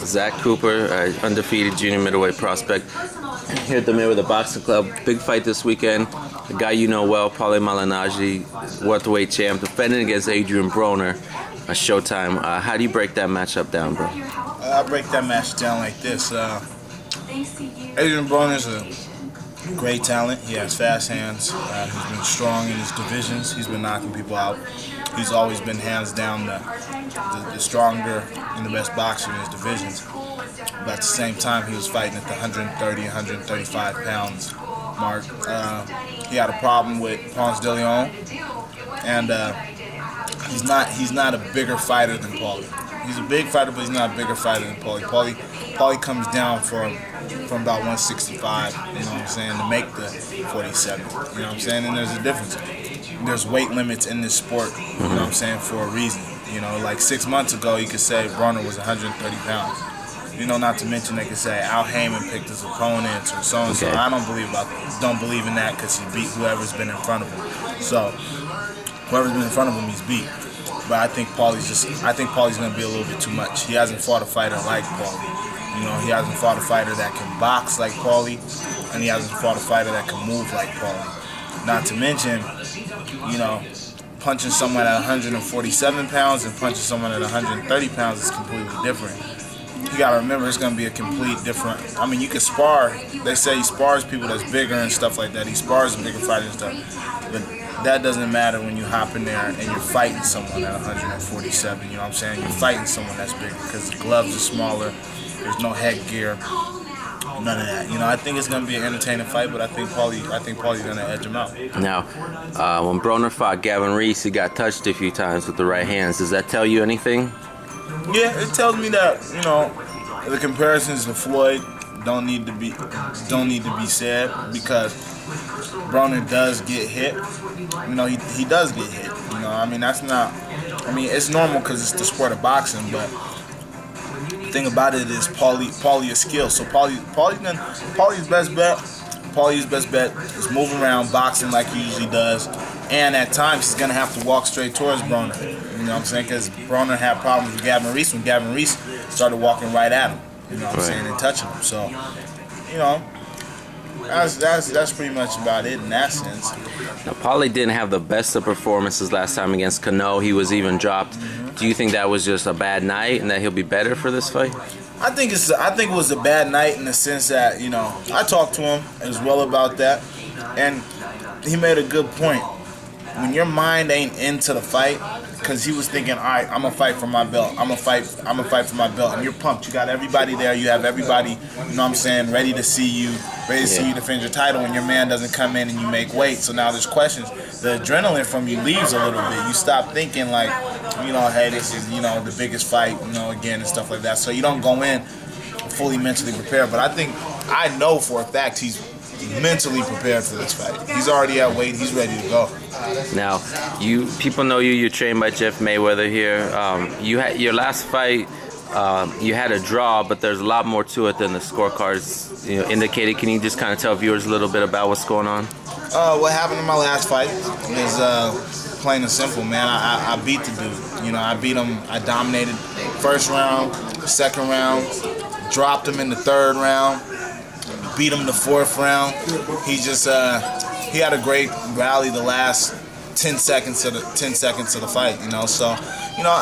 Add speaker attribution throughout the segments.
Speaker 1: Zach Cooper, undefeated junior middleweight prospect, here at the Mayweather Boxing Club. Big fight this weekend. The guy you know well, Paulie Malignaggi, welterweight champ, defending against Adrian Broner. A Showtime. How do you break that matchup down, bro?
Speaker 2: I break that match down like this. Adrian Broner's a great talent. He has fast hands. He's been strong in his divisions. He's been knocking people out. He's always been hands down the stronger and the best boxer in his divisions. But at the same time, he was fighting at the 130, 135 pounds mark. He had a problem with Ponce de Leon, and he's not a bigger fighter than Paulie. He's a big fighter, but he's not a bigger fighter than Paulie. Paulie comes down from about 165, you know what I'm saying, to make the 47, you know what I'm saying? And there's a difference. There's weight limits in this sport, you know what I'm saying, for a reason. You know, like 6 months ago, you could say Broner was 130 pounds. You know, not to mention they could say Al Heyman picked his opponents or so and so. I don't believe in that because he beat whoever's been in front of him. So whoever's been in front of him, he's beat. But I think Paulie's gonna be a little bit too much. He hasn't fought a fighter like Paulie. You know, he hasn't fought a fighter that can box like Paulie, and he hasn't fought a fighter that can move like Paulie. Not to mention, you know, punching someone at 147 pounds and punching someone at 130 pounds is completely different. You gotta remember, it's gonna be a complete different. I mean, you can spar. They say he spars people that's bigger and stuff like that. He spars bigger fighters and stuff, but that doesn't matter when you hop in there and you're fighting someone at 147. You know what I'm saying? You're fighting someone that's bigger because the gloves are smaller. There's no headgear, none of that. You know, I think it's gonna be an entertaining fight, but I think Paulie's gonna edge him out.
Speaker 1: Now, when Broner fought Gavin Reese, he got touched a few times with the right hands. Does that tell you anything?
Speaker 2: Yeah, it tells me that, you know, the comparisons to Floyd don't need to be said because Broner does get hit. You know, he does get hit. You know, I mean, it's normal because it's the sport of boxing, but the thing about it is Paulie is skilled. So Paulie's best bet is move around, boxing like he usually does, and at times he's gonna have to walk straight towards Broner. You know what I'm saying? Because Broner had problems with Gavin Reese when Gavin Reese started walking right at him. You know what I'm saying, and touching him. So, you know, that's pretty much about it in that sense.
Speaker 1: Now, Paulie didn't have the best of performances last time against Cano. He was even dropped. Do you think that was just a bad night and that he'll be better for this fight?
Speaker 2: I think it was a bad night in the sense that, you know, I talked to him as well about that, and he made a good point. When your mind ain't into the fight, because he was thinking, all right, I'm gonna fight for my belt. I'm gonna fight for my belt, and you're pumped. You got everybody there. You have everybody, you know what I'm saying, ready to see you defend your title. And your man doesn't come in and you make weight. So now there's questions. The adrenaline from you leaves a little bit. You stop thinking like, you know, hey, this is, you know, the biggest fight, you know, again and stuff like that. So you don't go in fully mentally prepared. But I know for a fact he's mentally prepared for this fight. He's already at weight. He's ready to go.
Speaker 1: Now, people know you're trained by Jeff Mayweather here. You had your last fight. You had a draw, but there's a lot more to it than the scorecards, you know, indicated. Can you just kind of tell viewers a little bit about what's going on?
Speaker 2: What happened in my last fight is plain and simple, man. I beat the dude. You know, I beat him. I dominated first round, second round, dropped him in the third round. Beat him the fourth round. He just he had a great rally the last 10 seconds of the fight, you know. So, you know,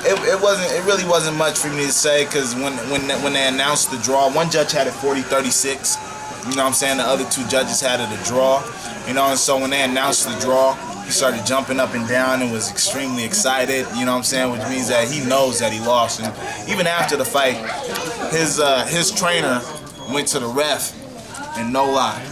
Speaker 2: it really wasn't much for me to say because when they announced the draw, one judge had it 40-36. You know what I'm saying? The other two judges had it a draw. You know, and so when they announced the draw, he started jumping up and down and was extremely excited, you know what I'm saying, which means that he knows that he lost. And even after the fight, his trainer went to the ref and no lie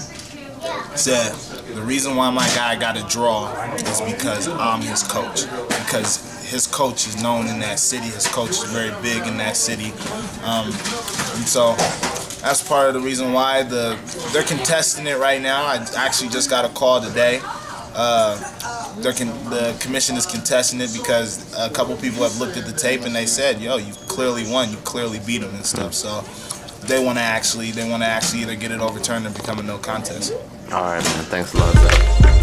Speaker 2: said, the reason why my guy got a draw is because I'm his coach. Because his coach is known in that city. His coach is very big in that city. And so that's part of the reason why they're contesting it right now. I actually just got a call today. The commission is contesting it because a couple people have looked at the tape and they said, yo, you clearly won, you clearly beat him and stuff. So they want to actually either get it overturned or become a no contest.
Speaker 1: All right, man. Thanks a lot, Zach.